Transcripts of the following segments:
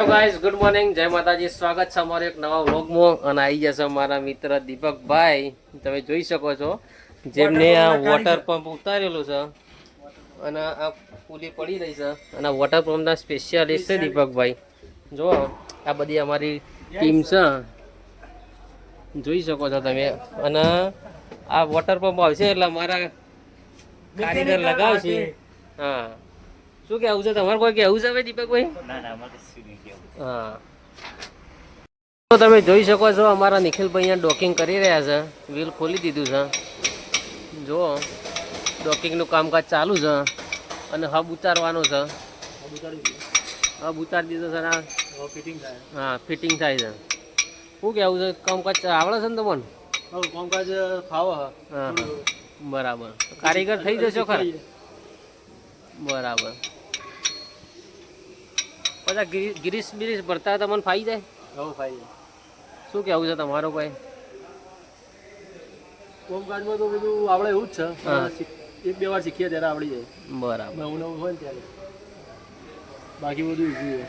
Guys good morning, જય માતાજી. સ્વાગત છે અમારો એક નવા વ્લોગમાં. અને આવી જશે અમારા મિત્ર દીપકભાઈ. તમે જોઈ શકો છો જેમને આ વોટર પંપ ઉતારેલું છે અને આ પુલી પડી રહી છે. અને વોટર પંપના સ્પેશિયાલિસ્ટ છે દીપકભાઈ. જો આ બધી અમારી ટીમ છે, જોઈ શકો છો તમે. અને આ વોટર પંપ આવશે એટલે અમારા કારીગર લગાવશે. હા, શું કેવું છે તમારે? કોઈ કેવું છે ભાઈ દીપકભાઈ? હા, તો તમે જોઈ શકો છો અમારા નિખિલભાઈ અહીંયા ડોકિંગ કરી રહ્યા છે. વ્હીલ ખોલી દીધું છે. જુઓ, ડોકિંગનું કામકાજ ચાલુ છે અને હબ ઉતારવાનું છે. હબ ઉતારી દીધો છે. હા, ફિટિંગ થાય છે. શું કેવું છે? કામકાજ આવડે છે ને તમને? કામકાજ ફાવે. હા, બરાબર. કારીગર થઈ જશો ખરા? બરાબર. બધા ગિરીશ બિરીશ ભરતા તમને ફાઈ જાય? ફાઈ જાય. શું કેવું છે તમારો ભાઈ? કામકાજમાં તો બધું આપણે એવું જ છે. હા, એક બે વાર શીખીએ ત્યારે આવડી જાય. બરાબર. નવું નવું હોય ને ત્યારે, બાકી બધું ઈઝી છે.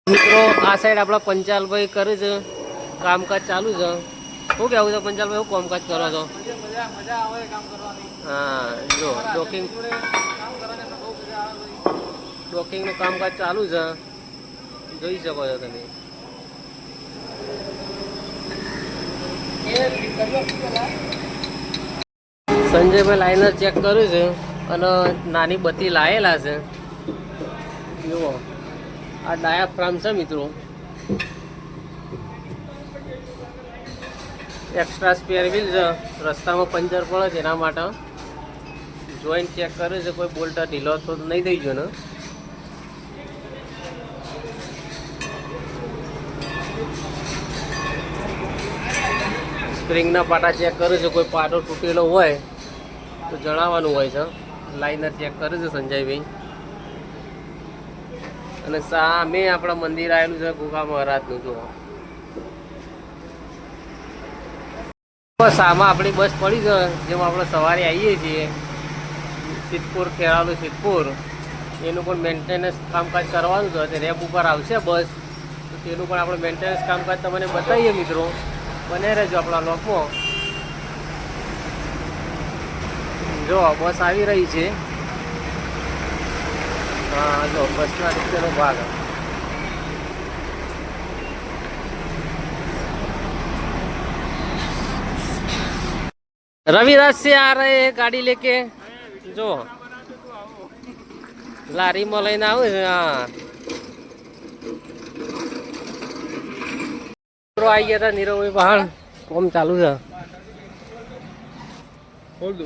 મિત્રો, આ સાઈડ આપણા પંચાલભાઈ કરે છે, કામકાજ ચાલુ છે. શું કેવું છે પંચાલભાઈ? શું કામકાજ કરો છો? મજા આવે કામ કરવાની. હા, જો ડોકિંગનું કામકાજ ચાલુ છે, જોઈ શકો છો તમે. સંજયભાઈ લાઇનર ચેક કર્યું છે અને નાની બત્તી લાયેલા છે. જુઓ, આ ડાયાફ્રામ છે મિત્રો. એક્સ્ટ્રા સ્પેર વ્હીલ છે, રસ્તામાં પંચર પડે છે એના માટે જોઈન્ટ ચેક કરે છે. કોઈ બોલ્ટ ઢીલો તો નહીં થઈ ગયો ને? સ્પ્રિંગના પાટા ચેક કરે છે. કોઈ પાટો તૂટેલો હોય તો જણાવવાનું હોય છે. લાઇનર ચેક કરે છે સંજયભાઈ. અને સામે આપણા મંદિર આવેલું છે ગુગા મહારાજનું. જુઓ, બસ આમાં આપણી બસ પડી છે. જેમાં આપણે સવારે આવીએ છીએ સિદ્ધપુર, ખેરાલુ સિદ્ધપુર. એનું પણ મેન્ટેનન્સ કામકાજ કરવાનું છે. રેપ ઉપર આવશે બસ, તો તેનું પણ આપણે મેન્ટેનન્સ કામકાજ તમને બતાવીએ મિત્રો. બને રહેજો આપણા લોકમાં. જો બસ આવી રહી છે. હા, જો બસના નીચેનો ભાગ. रविराज से आ रहे हैं गाड़ी लेके. जो लारी में लઈને આવે છે. હા, આવી ગયા હતા નીરવભાઈ બહાર. કોમ ચાલુ છે. બોલ દો.